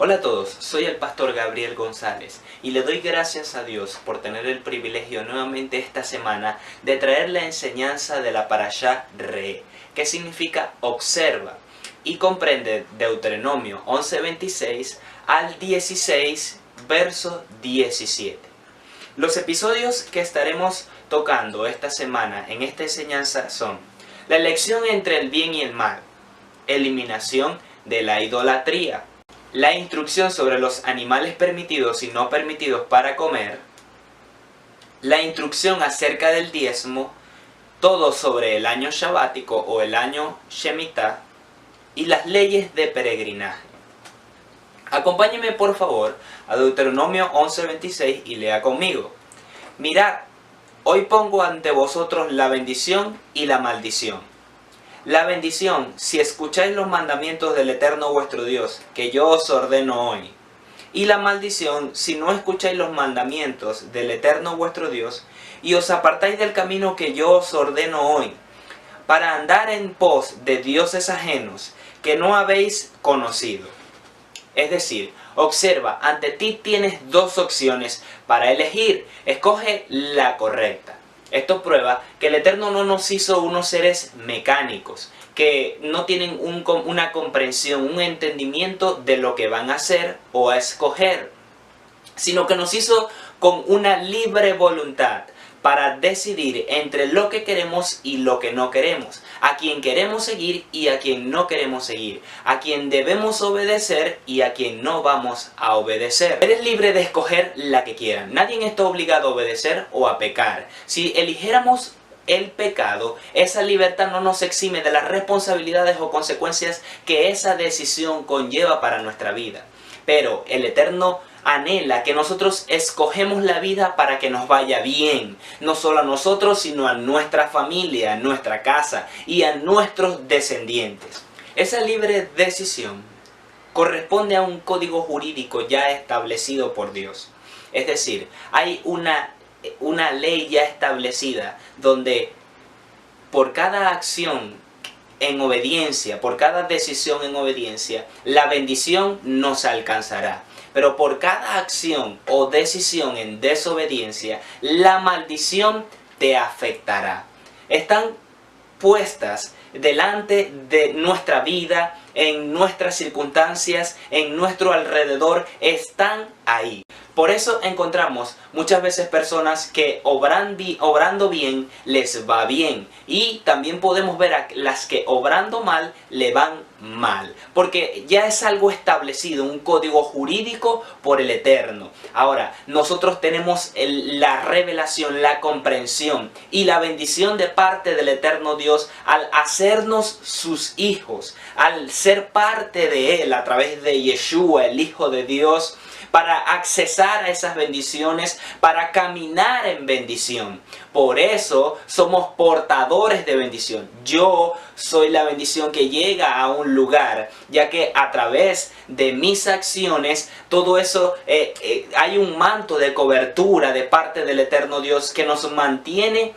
Hola a todos, soy el pastor Gabriel González y le doy gracias a Dios por tener el privilegio nuevamente esta semana de traer la enseñanza de la Parashá Re, que significa observa y comprende Deuteronomio 11:26 al 16, verso 17. Los episodios que estaremos tocando esta semana en esta enseñanza son la elección entre el bien y el mal, eliminación de la idolatría, la instrucción sobre los animales permitidos y no permitidos para comer, la instrucción acerca del diezmo, todo sobre el año sabático o el año Shemitah y las leyes de peregrinaje. Acompáñeme por favor a Deuteronomio 11:26 y lea conmigo. Mirad, hoy pongo ante vosotros la bendición y la maldición. La bendición, si escucháis los mandamientos del Eterno vuestro Dios, que yo os ordeno hoy. Y la maldición, si no escucháis los mandamientos del Eterno vuestro Dios, y os apartáis del camino que yo os ordeno hoy, para andar en pos de dioses ajenos que no habéis conocido. Es decir, observa, ante ti tienes dos opciones para elegir. Escoge la correcta. Esto prueba que el Eterno no nos hizo unos seres mecánicos, que no tienen una comprensión, un entendimiento de lo que van a hacer o a escoger, sino que nos hizo con una libre voluntad para decidir entre lo que queremos y lo que no queremos, a quien queremos seguir y a quien no queremos seguir, a quien debemos obedecer y a quien no vamos a obedecer. Eres libre de escoger la que quieran, nadie está obligado a obedecer o a pecar. Si eligiéramos el pecado, esa libertad no nos exime de las responsabilidades o consecuencias que esa decisión conlleva para nuestra vida. Pero el Eterno anhela que nosotros escogemos la vida para que nos vaya bien, no solo a nosotros, sino a nuestra familia, a nuestra casa y a nuestros descendientes. Esa libre decisión corresponde a un código jurídico ya establecido por Dios. Es decir, hay una ley ya establecida donde por cada acción en obediencia, por cada decisión en obediencia, la bendición nos alcanzará. Pero por cada acción o decisión en desobediencia, la maldición te afectará. Están puestas delante de nuestra vida, en nuestras circunstancias, en nuestro alrededor, están ahí. Por eso encontramos muchas veces personas que obrando bien les va bien. Y también podemos ver a las que obrando mal le van mal. Porque ya es algo establecido, un código jurídico por el Eterno. Ahora, nosotros tenemos la revelación, la comprensión y la bendición de parte del Eterno Dios al hacernos sus hijos, al ser parte de Él a través de Yeshua, el Hijo de Dios, para accesar a esas bendiciones, para caminar en bendición. Por eso somos portadores de bendición. Yo soy la bendición que llega a un lugar, ya que a través de mis acciones, todo eso, hay un manto de cobertura de parte del Eterno Dios que nos mantiene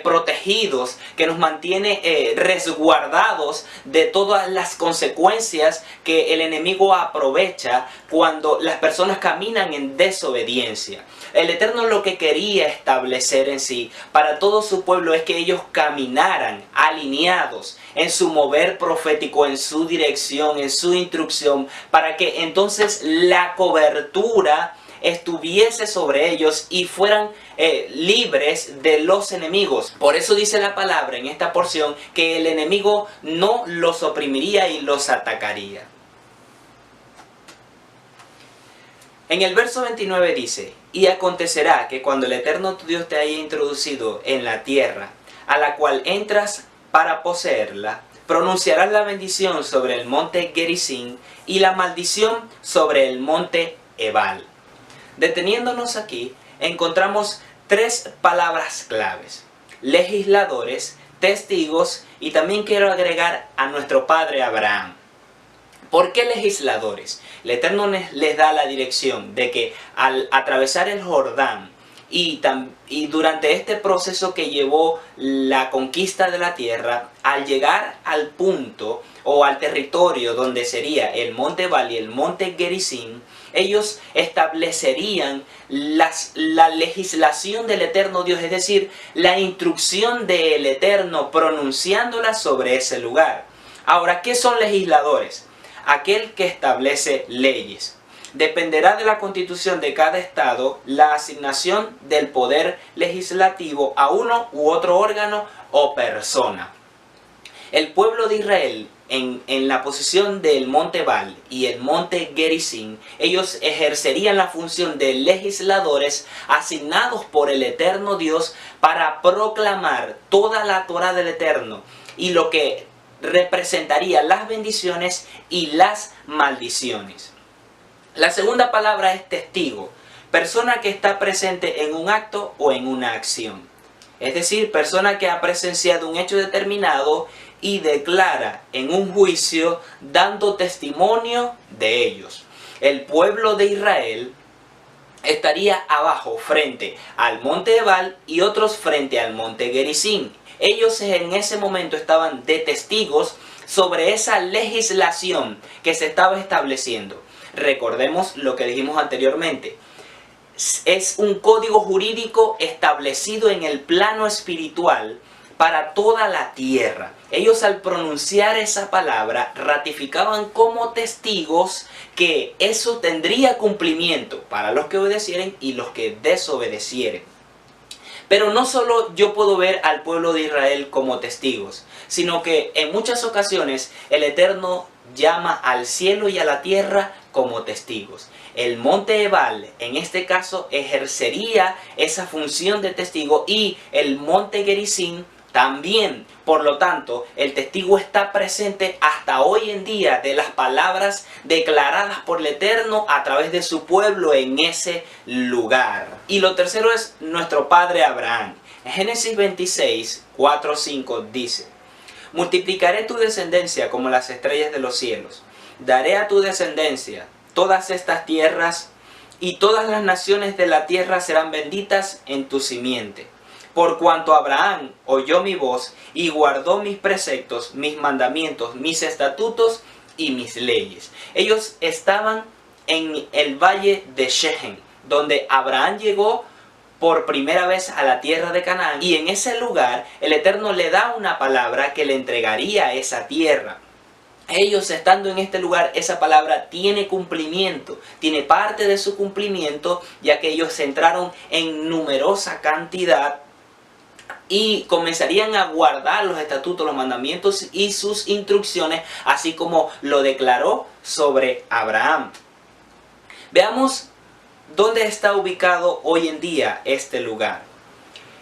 protegidos, que nos mantiene resguardados de todas las consecuencias que el enemigo aprovecha cuando las personas caminan en desobediencia. El Eterno lo que quería establecer en sí para todo su pueblo es que ellos caminaran alineados en su mover profético, en su dirección, en su instrucción, para que entonces la cobertura estuviese sobre ellos y fueran libres de los enemigos. Por eso dice la palabra en esta porción que el enemigo no los oprimiría y los atacaría. En el verso 29 dice: y acontecerá que cuando el Eterno tu Dios te haya introducido en la tierra a la cual entras para poseerla, pronunciarás la bendición sobre el monte Gerizim y la maldición sobre el monte Ebal. Deteniéndonos aquí, encontramos tres palabras claves: legisladores, testigos y también quiero agregar a nuestro padre Abraham. ¿Por qué legisladores? El Eterno les da la dirección de que al atravesar el Jordán y durante este proceso que llevó la conquista de la tierra, al llegar al punto o al territorio donde sería el monte Ebal y el monte Gerizim, ellos establecerían la legislación del eterno Dios, es decir, la instrucción del eterno pronunciándola sobre ese lugar. Ahora, ¿qué son legisladores? Aquel que establece leyes. Dependerá de la constitución de cada estado la asignación del poder legislativo a uno u otro órgano o persona. El pueblo de Israel en la posición del monte Ebal y el monte Gerizim, ellos ejercerían la función de legisladores asignados por el eterno Dios para proclamar toda la Torá del eterno y lo que representaría las bendiciones y las maldiciones. La segunda palabra es testigo, persona que está presente en un acto o en una acción. Es decir, persona que ha presenciado un hecho determinado y declara en un juicio dando testimonio de ellos. El pueblo de Israel estaría abajo frente al monte Ebal y otros frente al monte Gerizim. Ellos en ese momento estaban de testigos sobre esa legislación que se estaba estableciendo. Recordemos lo que dijimos anteriormente. Es un código jurídico establecido en el plano espiritual para toda la tierra. Ellos al pronunciar esa palabra ratificaban como testigos que eso tendría cumplimiento para los que obedecieren y los que desobedecieren. Pero no solo yo puedo ver al pueblo de Israel como testigos, sino que en muchas ocasiones el Eterno llama al cielo y a la tierra como testigos. El monte Ebal, en este caso, ejercería esa función de testigo y el monte Gerizim también. Por lo tanto, el testigo está presente hasta hoy en día de las palabras declaradas por el Eterno a través de su pueblo en ese lugar. Y lo tercero es nuestro padre Abraham. En Génesis 26, 4, 5 dice: multiplicaré tu descendencia como las estrellas de los cielos. Daré a tu descendencia todas estas tierras, y todas las naciones de la tierra serán benditas en tu simiente. Por cuanto Abraham oyó mi voz y guardó mis preceptos, mis mandamientos, mis estatutos y mis leyes. Ellos estaban en el valle de Shechem, donde Abraham llegó por primera vez a la tierra de Canaán, y en ese lugar el Eterno le da una palabra que le entregaría esa tierra. Ellos estando en este lugar, esa palabra tiene cumplimiento, tiene parte de su cumplimiento, ya que ellos entraron en numerosa cantidad y comenzarían a guardar los estatutos, los mandamientos y sus instrucciones, así como lo declaró sobre Abraham. Veamos dónde está ubicado hoy en día este lugar.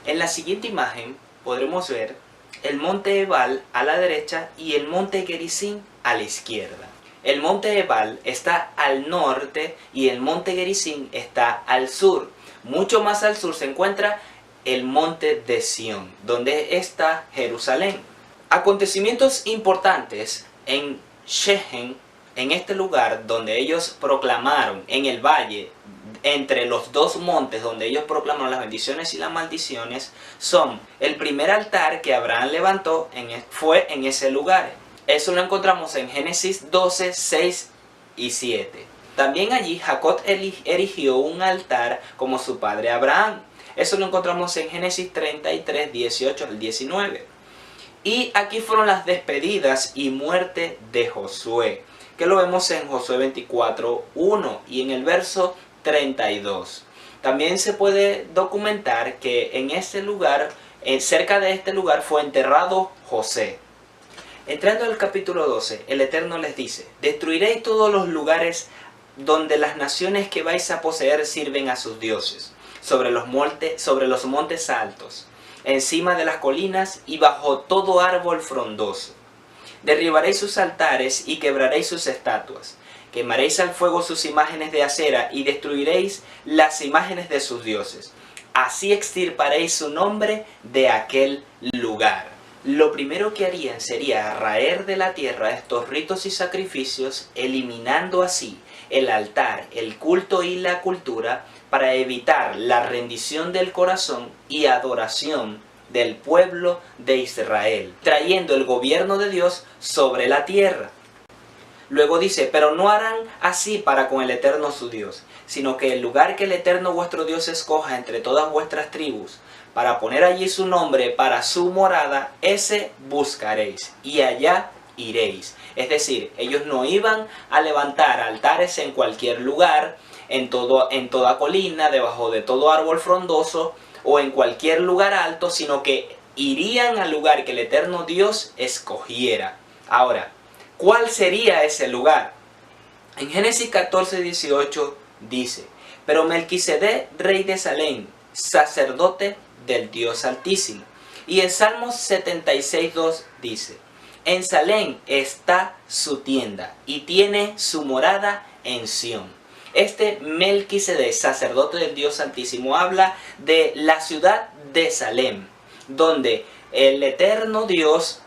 En la siguiente imagen podremos ver el monte Ebal a la derecha y el monte Gerizim a la izquierda. El monte Ebal está al norte y el monte Gerizim está al sur. Mucho más al sur se encuentra el monte de Sión, donde está Jerusalén. Acontecimientos importantes en Shechem, en este lugar donde ellos proclamaron en el valle, entre los dos montes donde ellos proclamaron las bendiciones y las maldiciones, son el primer altar que Abraham levantó fue en ese lugar. Eso lo encontramos en Génesis 12, 6 y 7. También allí Jacob erigió un altar como su padre Abraham. Eso lo encontramos en Génesis 33, 18 al 19. Y aquí fueron las despedidas y muerte de Josué, que lo vemos en Josué 24, 1 y en el verso 32. También se puede documentar que en este lugar, cerca de este lugar, fue enterrado José. Entrando al capítulo 12, el Eterno les dice: destruiréis todos los lugares donde las naciones que vais a poseer sirven a sus dioses, sobre los montes altos, encima de las colinas y bajo todo árbol frondoso. Derribaréis sus altares y quebraréis sus estatuas. Quemaréis al fuego sus imágenes de acera y destruiréis las imágenes de sus dioses. Así extirparéis su nombre de aquel lugar. Lo primero que harían sería raer de la tierra estos ritos y sacrificios, eliminando así el altar, el culto y la cultura para evitar la rendición del corazón y adoración del pueblo de Israel, trayendo el gobierno de Dios sobre la tierra. Luego dice, pero no harán así para con el Eterno su Dios, sino que el lugar que el Eterno vuestro Dios escoja entre todas vuestras tribus, para poner allí su nombre para su morada, ese buscaréis, y allá iréis. Es decir, ellos no iban a levantar altares en cualquier lugar, en toda colina, debajo de todo árbol frondoso, o en cualquier lugar alto, sino que irían al lugar que el Eterno Dios escogiera. Ahora, ¿cuál sería ese lugar? En Génesis 14:18 dice, pero Melquisedec, rey de Salem, sacerdote del Dios Altísimo. Y en Salmos 76:2 dice, en Salem está su tienda y tiene su morada en Sión. Este Melquisedec, sacerdote del Dios Altísimo, habla de la ciudad de Salem, donde el eterno Dios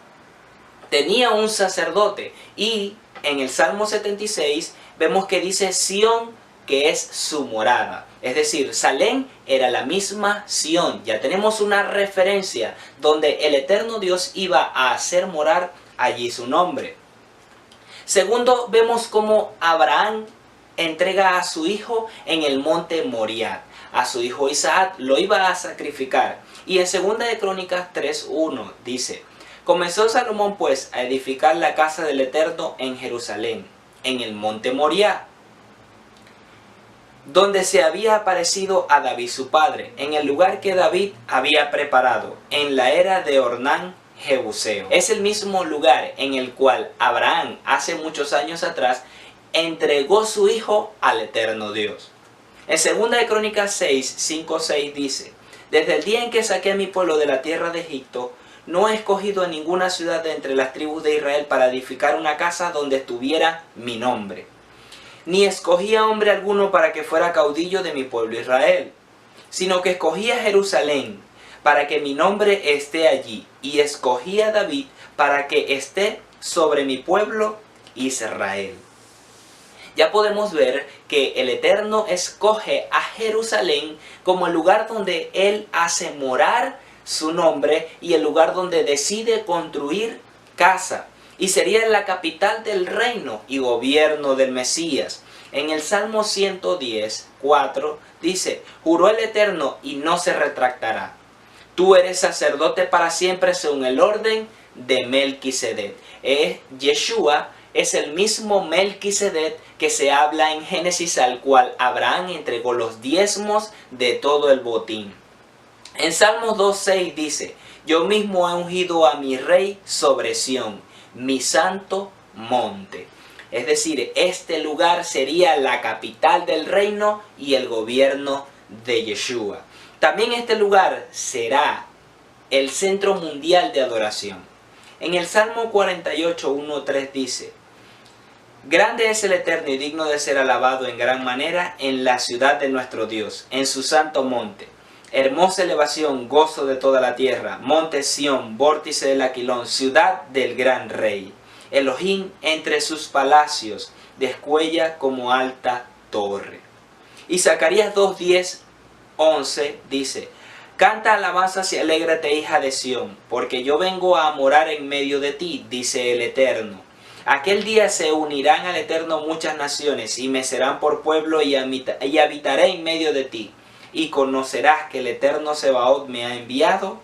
tenía un sacerdote. Y en el Salmo 76 vemos que dice Sión, que es su morada. Es decir, Salem era la misma Sión. Ya tenemos una referencia donde el eterno Dios iba a hacer morar allí su nombre. Segundo, vemos cómo Abraham entrega a su hijo en el monte Moriah. A su hijo Isaac lo iba a sacrificar. Y en 2 de Crónicas 3:1 dice, comenzó Salomón pues a edificar la casa del Eterno en Jerusalén, en el monte Moriah, donde se había aparecido a David su padre, en el lugar que David había preparado, en la era de Ornán Jebuseo. Es el mismo lugar en el cual Abraham, hace muchos años atrás, entregó su hijo al eterno Dios. En 2 de Crónicas 6 dice, desde el día en que saqué a mi pueblo de la tierra de Egipto, no he escogido a ninguna ciudad de entre las tribus de Israel para edificar una casa donde estuviera mi nombre. Ni escogí a hombre alguno para que fuera caudillo de mi pueblo Israel, sino que escogí a Jerusalén para que mi nombre esté allí, y escogí a David para que esté sobre mi pueblo Israel. Ya podemos ver que el Eterno escoge a Jerusalén como el lugar donde Él hace morar su nombre y el lugar donde decide construir casa. Y sería la capital del reino y gobierno del Mesías. En el Salmo 110:4 dice, juró el Eterno y no se retractará. Tú eres sacerdote para siempre según el orden de Melquisedec. Yeshua es el mismo Melquisedec que se habla en Génesis, al cual Abraham entregó los diezmos de todo el botín. En Salmos 2:6 dice, yo mismo he ungido a mi rey sobre Sión, mi santo monte. Es decir, este lugar sería la capital del reino y el gobierno de Yeshua. También este lugar será el centro mundial de adoración. En el Salmo 48:1-3 dice, grande es el Eterno y digno de ser alabado en gran manera en la ciudad de nuestro Dios, en su santo monte. Hermosa elevación, gozo de toda la tierra, monte Sión, vórtice del Aquilón, ciudad del gran rey. Elohim entre sus palacios, descuella como alta torre. Y Zacarías 2:10-11 dice, canta alabanzas y alégrate, hija de Sión, porque yo vengo a morar en medio de ti, dice el Eterno. Aquel día se unirán al Eterno muchas naciones, y me serán por pueblo, y habitaré en medio de ti. Y conocerás que el Eterno Sebaot me ha enviado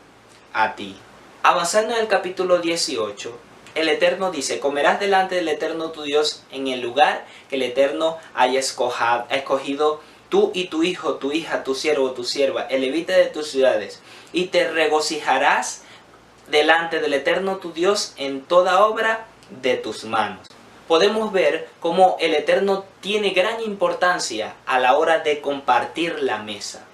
a ti. Avanzando en el capítulo 18, el Eterno dice, comerás delante del Eterno tu Dios en el lugar que el Eterno haya escogido, tú y tu hijo, tu hija, tu siervo, tu sierva, el levita de tus ciudades, y te regocijarás delante del Eterno tu Dios en toda obra de tus manos. Podemos ver cómo el Eterno tiene gran importancia a la hora de compartir la mesa.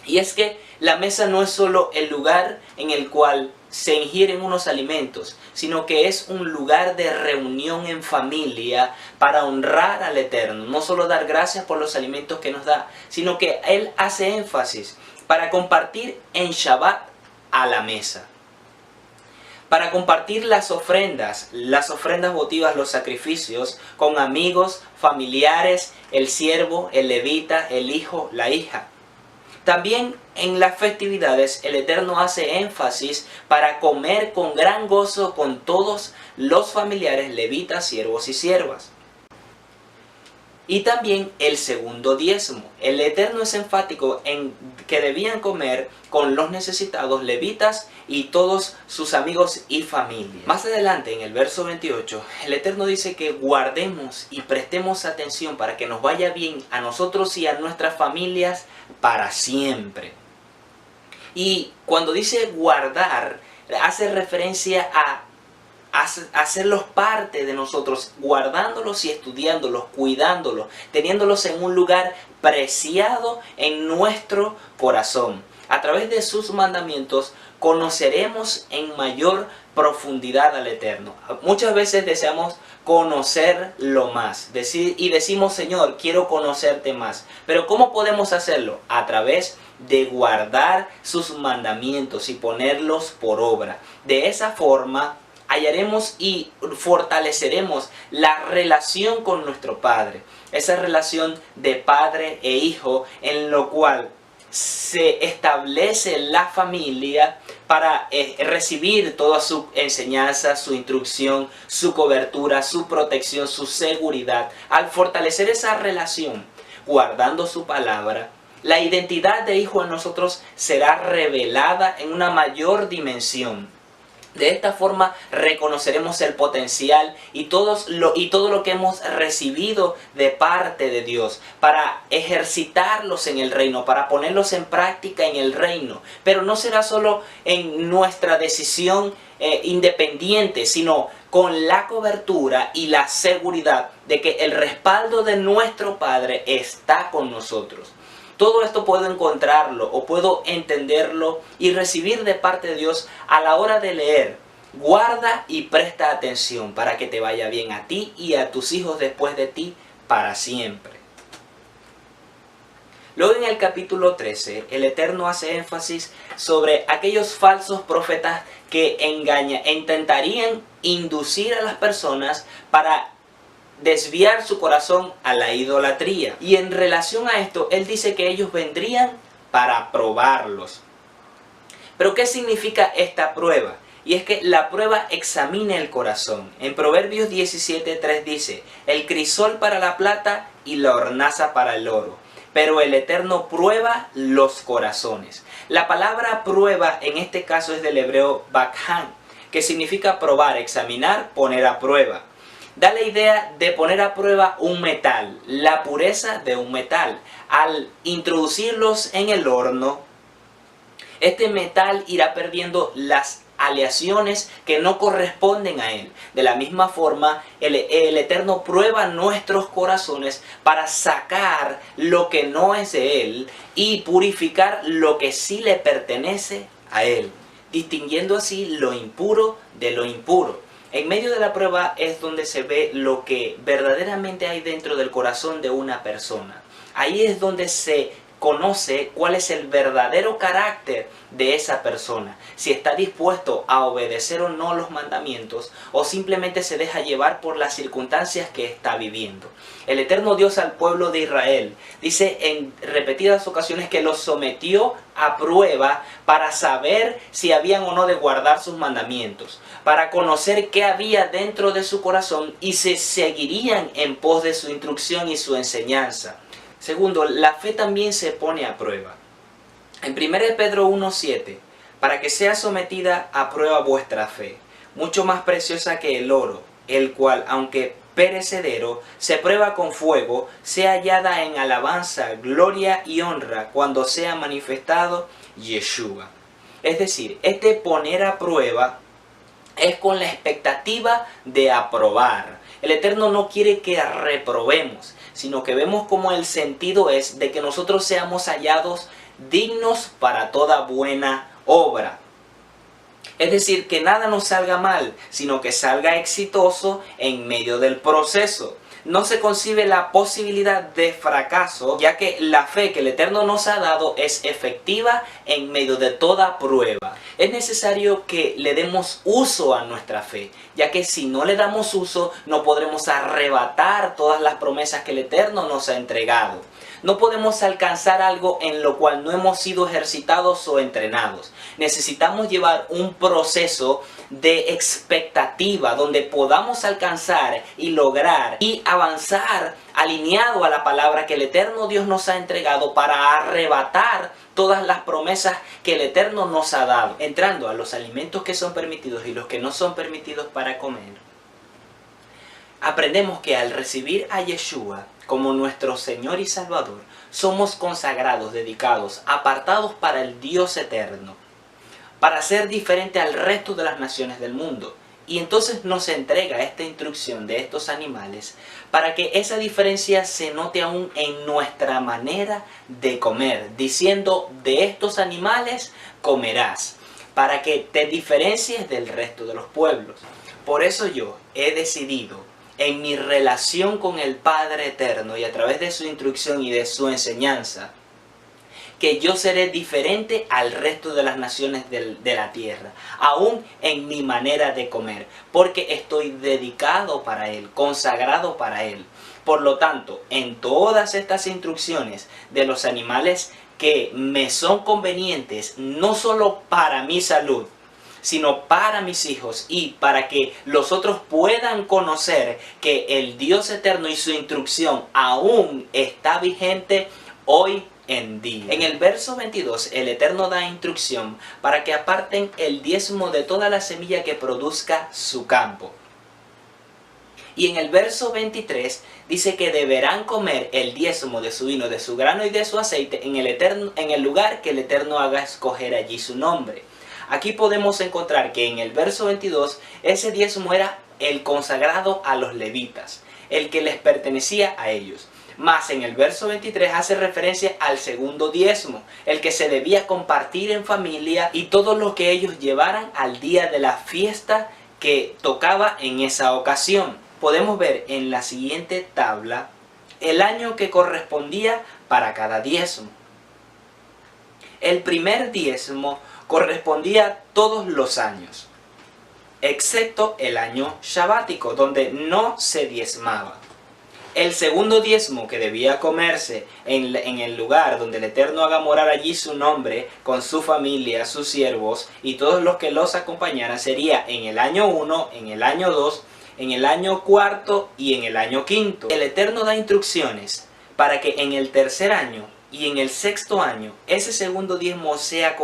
Y es que la mesa no es solo el lugar en el cual se ingieren unos alimentos, sino que es un lugar de reunión en familia para honrar al Eterno. No solo dar gracias por los alimentos que nos da, sino que Él hace énfasis para compartir en Shabbat a la mesa. para compartir las ofrendas votivas, los sacrificios, con amigos, familiares, el siervo, el levita, el hijo, la hija. También en las festividades el Eterno hace énfasis para comer con gran gozo con todos los familiares, levitas, siervos y siervas. Y también el segundo diezmo. El Eterno es enfático en que debían comer con los necesitados, levitas y todos sus amigos y familia. Más adelante en el verso 28, el Eterno dice que guardemos y prestemos atención para que nos vaya bien a nosotros y a nuestras familias para siempre. Y cuando dice guardar, hace referencia a hacerlos parte de nosotros, guardándolos y estudiándolos, cuidándolos, teniéndolos en un lugar preciado en nuestro corazón. A través de sus mandamientos conoceremos en mayor profundidad al Eterno. Muchas veces deseamos conocerlo más y decimos: Señor, quiero conocerte más. Pero ¿cómo podemos hacerlo? A través de guardar sus mandamientos y ponerlos por obra. De esa forma hallaremos y fortaleceremos la relación con nuestro Padre. Esa relación de padre e hijo, en lo cual se establece la familia para recibir toda su enseñanza, su instrucción, su cobertura, su protección, su seguridad. Al fortalecer esa relación, guardando su palabra, la identidad de hijo en nosotros será revelada en una mayor dimensión. De esta forma reconoceremos el potencial y todo lo que hemos recibido de parte de Dios para ejercitarlos en el reino, para ponerlos en práctica en el reino. Pero no será solo en nuestra decisión independiente, sino con la cobertura y la seguridad de que el respaldo de nuestro Padre está con nosotros. Todo esto puedo encontrarlo o puedo entenderlo y recibir de parte de Dios a la hora de leer. Guarda y presta atención para que te vaya bien a ti y a tus hijos después de ti para siempre. Luego en el capítulo 13, el Eterno hace énfasis sobre aquellos falsos profetas que intentarían inducir a las personas para desviar su corazón a la idolatría. Y en relación a esto, él dice que ellos vendrían para probarlos. Pero ¿qué significa esta prueba? Y es que la prueba examina el corazón. En Proverbios 17:3 dice: el crisol para la plata y la hornaza para el oro, pero el Eterno prueba los corazones. La palabra prueba en este caso es del hebreo bakhan, que significa probar, examinar, poner a prueba. Da la idea de poner a prueba un metal, la pureza de un metal. Al introducirlos en el horno, este metal irá perdiendo las aleaciones que no corresponden a él. De la misma forma, el Eterno prueba nuestros corazones para sacar lo que no es de él y purificar lo que sí le pertenece a él, distinguiendo así lo impuro de lo impuro. En medio de la prueba es donde se ve lo que verdaderamente hay dentro del corazón de una persona. Ahí es donde se conoce cuál es el verdadero carácter de esa persona. Si está dispuesto a obedecer o no los mandamientos o simplemente se deja llevar por las circunstancias que está viviendo. El Eterno Dios al pueblo de Israel dice en repetidas ocasiones que los sometió a prueba para saber si habían o no de guardar sus mandamientos, para conocer qué había dentro de su corazón y se seguirían en pos de su instrucción y su enseñanza. Segundo, la fe también se pone a prueba. En 1 Pedro 1:7, para que sea sometida a prueba vuestra fe, mucho más preciosa que el oro, el cual, aunque perecedero, se prueba con fuego, sea hallada en alabanza, gloria y honra cuando sea manifestado Yeshua. Es decir, este poner a prueba es con la expectativa de aprobar. El Eterno no quiere que reprobemos, sino que vemos como el sentido es de que nosotros seamos hallados dignos para toda buena obra. Es decir, que nada nos salga mal, sino que salga exitoso en medio del proceso. no se concibe la posibilidad de fracaso, ya que la fe que el Eterno nos ha dado es efectiva en medio de toda prueba. Es necesario que le demos uso a nuestra fe, ya que si no le damos uso, no podremos arrebatar todas las promesas que el Eterno nos ha entregado. No podemos alcanzar algo en lo cual no hemos sido ejercitados o entrenados. Necesitamos llevar un proceso de expectativa donde podamos alcanzar y lograr y avanzar alineado a la palabra que el Eterno Dios nos ha entregado para arrebatar todas las promesas que el Eterno nos ha dado. Entrando a los alimentos que son permitidos y los que no son permitidos para comer, aprendemos que al recibir a Yeshua como nuestro Señor y Salvador, somos consagrados, dedicados, apartados para el Dios eterno, para ser diferente al resto de las naciones del mundo. Y entonces nos entrega esta instrucción de estos animales para que esa diferencia se note aún en nuestra manera de comer, diciendo: de estos animales comerás, para que te diferencies del resto de los pueblos. Por eso yo he decidido, en mi relación con el Padre Eterno y a través de su instrucción y de su enseñanza, que yo seré diferente al resto de las naciones de la tierra, aún en mi manera de comer, porque estoy dedicado para Él, consagrado para Él. Por lo tanto, en todas estas instrucciones de los animales que me son convenientes, no solo para mi salud, sino para mis hijos y para que los otros puedan conocer que el Dios eterno y su instrucción aún está vigente hoy en día. En el verso 22, el Eterno da instrucción para que aparten el diezmo de toda la semilla que produzca su campo. Y en el verso 23 dice que deberán comer el diezmo de su vino, de su grano y de su aceite en el lugar que el Eterno haga escoger allí su nombre. Aquí podemos encontrar que en el verso 22 ese diezmo era el consagrado a los levitas, el que les pertenecía a ellos. Más en el verso 23 hace referencia al segundo diezmo, el que se debía compartir en familia y todo lo que ellos llevaran al día de la fiesta que tocaba en esa ocasión. Podemos ver en la siguiente tabla el año que correspondía para cada diezmo. El primer diezmo correspondía todos los años, excepto el año shabático, donde no se diezmaba. El segundo diezmo, que debía comerse en el lugar donde el Eterno haga morar allí su nombre, con su familia, sus siervos y todos los que los acompañaran, sería en el año 1, en el año 2, en el año 4 y en el año 5. El Eterno da instrucciones para que en el tercer año y en el sexto año ese segundo diezmo sea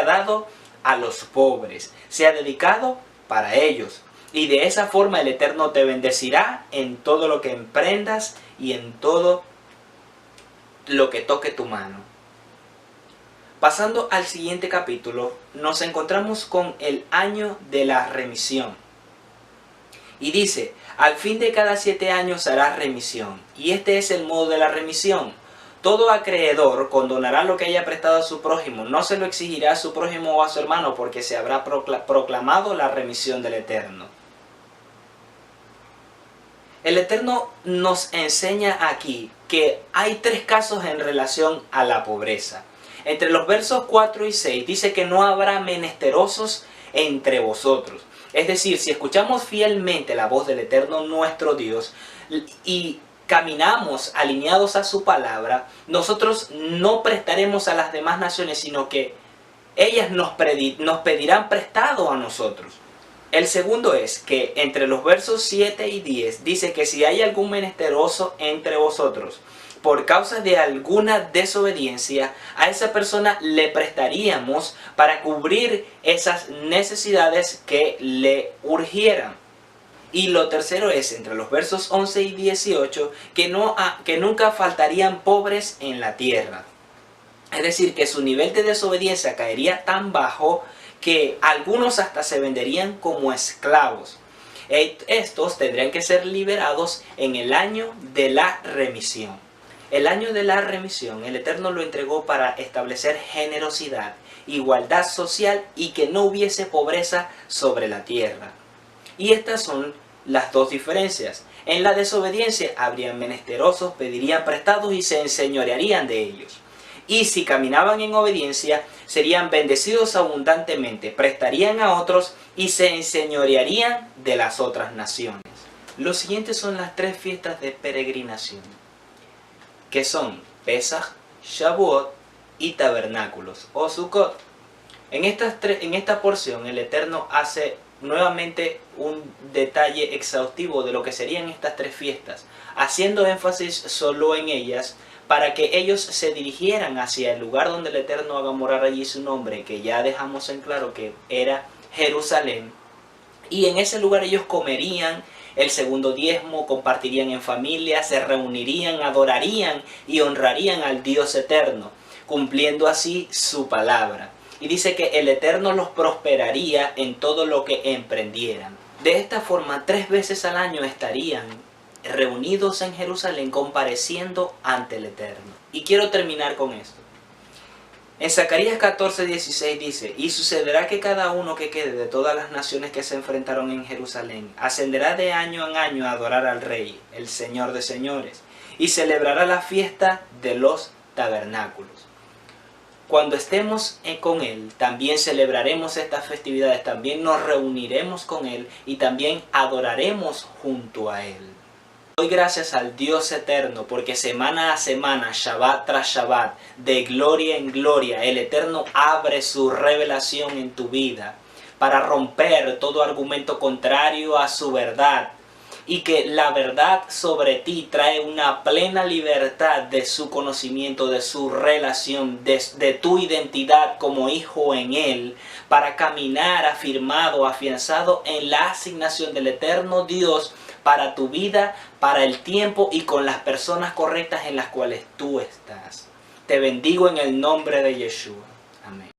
dado a los pobres, sea dedicado para ellos. Y de esa forma el Eterno te bendecirá en todo lo que emprendas y en todo lo que toque tu mano. Pasando al siguiente capítulo, nos encontramos con el año de la remisión. Y dice: al fin de cada 7 años harás remisión. Y este es el modo de la remisión. Todo acreedor condonará lo que haya prestado a su prójimo. No se lo exigirá a su prójimo o a su hermano, porque se habrá proclamado la remisión del Eterno. El Eterno nos enseña aquí que hay 3 casos en relación a la pobreza. Entre los versos 4 y 6 dice que no habrá menesterosos entre vosotros. Es decir, si escuchamos fielmente la voz del Eterno nuestro Dios y caminamos alineados a su palabra, nosotros no prestaremos a las demás naciones, sino que ellas nos pedirán prestado a nosotros. El segundo es que entre los versos 7 y 10 dice que si hay algún menesteroso entre vosotros, por causa de alguna desobediencia, a esa persona le prestaríamos para cubrir esas necesidades que le urgieran. Y lo tercero es, entre los versos 11 y 18, que nunca faltarían pobres en la tierra. Es decir, que su nivel de desobediencia caería tan bajo que algunos hasta se venderían como esclavos. Estos tendrían que ser liberados en el año de la remisión. El año de la remisión, el Eterno lo entregó para establecer generosidad, igualdad social y que no hubiese pobreza sobre la tierra. Y estas son las dos diferencias. En la desobediencia habrían menesterosos, pedirían prestados y se enseñorearían de ellos. Y si caminaban en obediencia, serían bendecidos abundantemente, prestarían a otros y se enseñorearían de las otras naciones. Los siguientes son las tres fiestas de peregrinación, que son Pesaj, Shavuot y Tabernáculos o Sukkot. En esta porción el Eterno hace nuevamente un detalle exhaustivo de lo que serían estas tres fiestas, haciendo énfasis solo en ellas para que ellos se dirigieran hacia el lugar donde el Eterno haga morar allí su nombre, que ya dejamos en claro que era Jerusalén, y en ese lugar ellos comerían el segundo diezmo, compartirían en familia, se reunirían, adorarían y honrarían al Dios eterno, cumpliendo así su palabra. Y dice que el Eterno los prosperaría en todo lo que emprendieran. De esta forma, 3 veces al año estarían reunidos en Jerusalén compareciendo ante el Eterno. Y quiero terminar con esto. En Zacarías 14:16 dice: y sucederá que cada uno que quede de todas las naciones que se enfrentaron en Jerusalén ascenderá de año en año a adorar al Rey, el Señor de señores, y celebrará la fiesta de los tabernáculos. Cuando estemos con Él, también celebraremos estas festividades, también nos reuniremos con Él y también adoraremos junto a Él. Doy gracias al Dios eterno porque semana a semana, Shabbat tras Shabbat, de gloria en gloria, el Eterno abre su revelación en tu vida para romper todo argumento contrario a su verdad. Y que la verdad sobre ti trae una plena libertad de su conocimiento, de su relación, de tu identidad como hijo en Él, para caminar afirmado, afianzado en la asignación del eterno Dios para tu vida, para el tiempo y con las personas correctas en las cuales tú estás. Te bendigo en el nombre de Yeshua. Amén.